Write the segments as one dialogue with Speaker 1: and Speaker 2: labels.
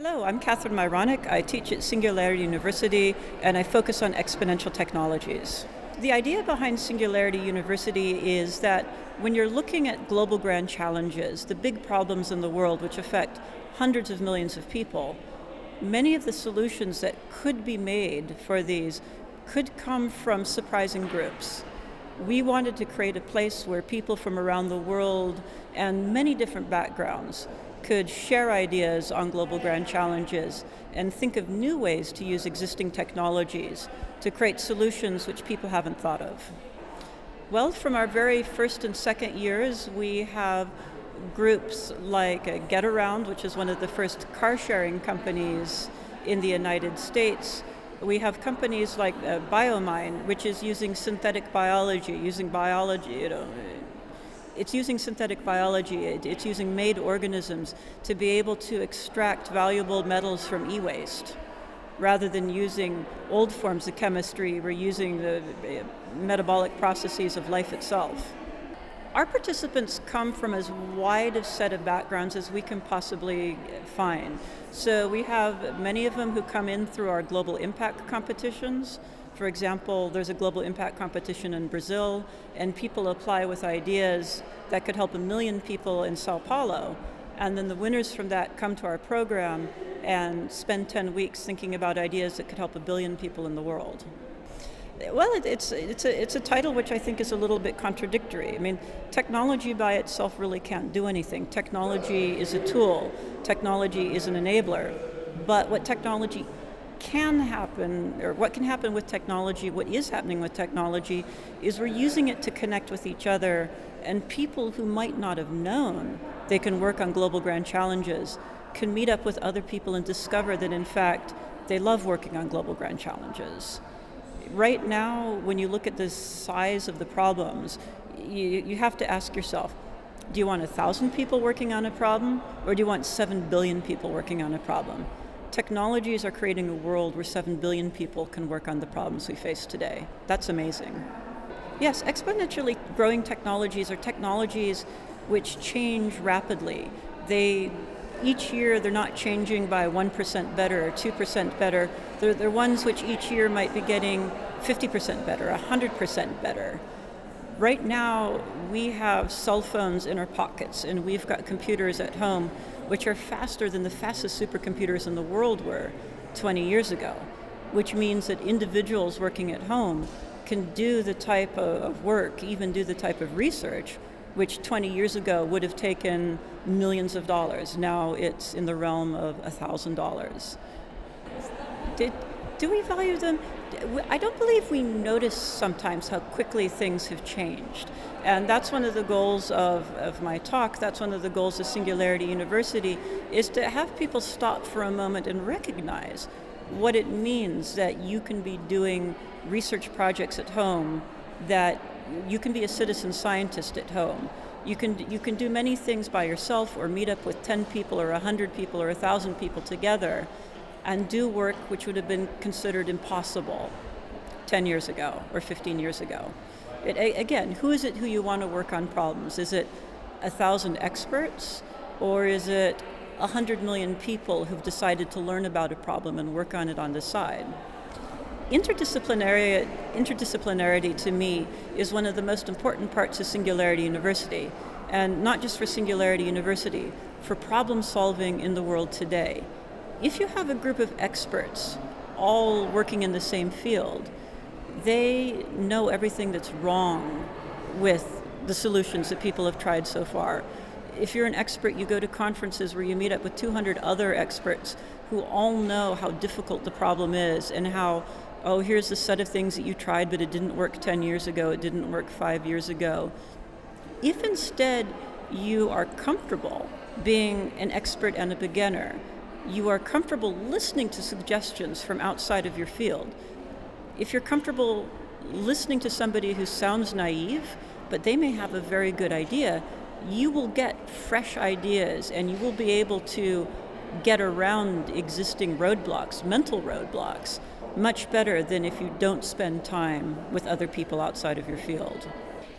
Speaker 1: Hello, I'm Kathryn Myronuk. I teach at Singularity University and I focus on exponential technologies. The idea behind Singularity University is that when you're looking at global grand challenges, the big problems in the world which affect hundreds of millions of people, many of the solutions that could be made for these could come from surprising groups. We wanted to create a place where people from around the world and many different backgrounds could share ideas on global grand challenges and think of new ways to use existing technologies to create solutions which people haven't thought of. Well, from our very first and second years, we have groups like GetAround, which is one of the first car-sharing companies in the United States. We have companies like BioMine, which is using synthetic biology, It's using synthetic biology, it's using made organisms to be able to extract valuable metals from e-waste. Rather than using old forms of chemistry, we're using the metabolic processes of life itself. Our participants come from as wide a set of backgrounds as we can possibly find. So we have many of them who come in through our global impact competitions. For example, there's a global impact competition in Brazil, and people apply with ideas that could help 1 million people in Sao Paulo. And then the winners from that come to our program and spend 10 weeks thinking about ideas that could help 1 billion people in the world. Well, it's a title which I think is a little bit contradictory. I mean, technology by itself really can't do anything. Technology is a tool. Technology is an enabler. But what technology can happen, or what can happen with technology, what is happening with technology, is we're using it to connect with each other, and people who might not have known they can work on global grand challenges can meet up with other people and discover that in fact they love working on global grand challenges. Right now, when you look at the size of the problems, you have to ask yourself, do you want 1,000 people working on a problem, or do you want 7 billion people working on a problem? Technologies are creating a world where 7 billion people can work on the problems we face today. That's amazing. Yes, exponentially growing technologies are technologies which change rapidly. Each year they're not changing by 1% better or 2% better. They're ones which each year might be getting 50% better, 100% better. Right now we have cell phones in our pockets and we've got computers at home which are faster than the fastest supercomputers in the world were 20 years ago, which means that individuals working at home can do the type of work, even do the type of research, which 20 years ago would have taken millions of dollars. Now it's in the realm of $1,000. Do we value them? I don't believe we notice sometimes how quickly things have changed. And that's one of the goals of my talk, that's one of the goals of Singularity University, is to have people stop for a moment and recognize what it means that you can be doing research projects at home, that you can be a citizen scientist at home. You can do many things by yourself or meet up with 10 people or 100 people or 1,000 people together and do work which would have been considered impossible 10 years ago or 15 years ago. Again, who is it who you want to work on problems? Is it 1,000 experts, or is it 100 million people who've decided to learn about a problem and work on it on the side? Interdisciplinarity to me is one of the most important parts of Singularity University, and not just for Singularity University, for problem solving in the world today. If you have a group of experts all working in the same field, they know everything that's wrong with the solutions that people have tried so far. If you're an expert, you go to conferences where you meet up with 200 other experts who all know how difficult the problem is and how, oh, here's a set of things that you tried, but it didn't work 10 years ago, it didn't work 5 years ago. If instead you are comfortable being an expert and a beginner, you are comfortable listening to suggestions from outside of your field. If you're comfortable listening to somebody who sounds naive, but they may have a very good idea, you will get fresh ideas and you will be able to get around existing roadblocks, mental roadblocks, much better than if you don't spend time with other people outside of your field.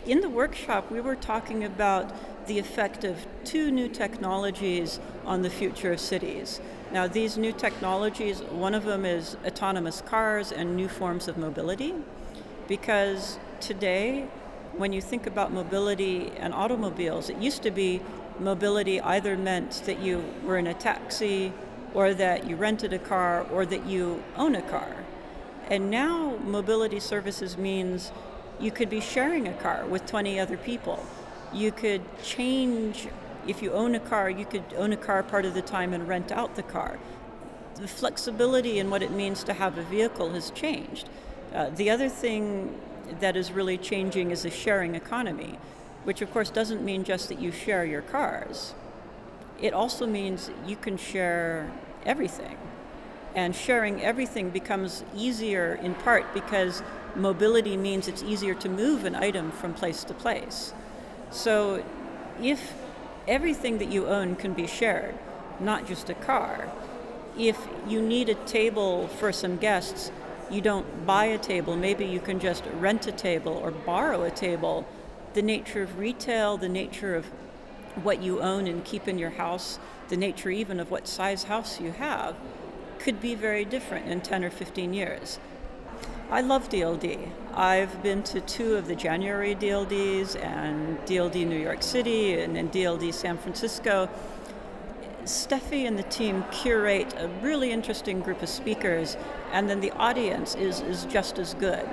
Speaker 1: In the workshop, we were talking about the effect of two new technologies on the future of cities. Now, these new technologies, one of them is autonomous cars and new forms of mobility, because today, when you think about mobility and automobiles, it used to be mobility either meant that you were in a taxi, or that you rented a car, or that you own a car. And now mobility services means you could be sharing a car with 20 other people. You could change, if you own a car, you could own a car part of the time and rent out the car. The flexibility in what it means to have a vehicle has changed. The other thing that is really changing is the sharing economy, which of course doesn't mean just that you share your cars. It also means you can share everything. And sharing everything becomes easier in part because mobility means it's easier to move an item from place to place. So if everything that you own can be shared, not just a car, if you need a table for some guests, you don't buy a table, maybe you can just rent a table or borrow a table. The nature of retail, the nature of what you own and keep in your house, the nature even of what size house you have, could be very different in 10 or 15 years. I love DLD. I've been to 2 of the January DLDs and DLD New York City and then DLD San Francisco. Steffi and the team curate a really interesting group of speakers, and then the audience is just as good.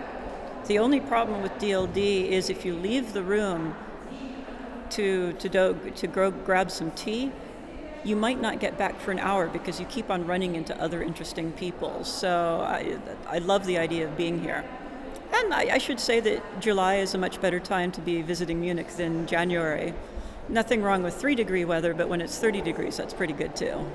Speaker 1: The only problem with DLD is if you leave the room to go grab some tea, you might not get back for an hour because you keep on running into other interesting people. So I love the idea of being here. And I should say that July is a much better time to be visiting Munich than January. Nothing wrong with 3-degree weather, but when it's 30 degrees, that's pretty good too.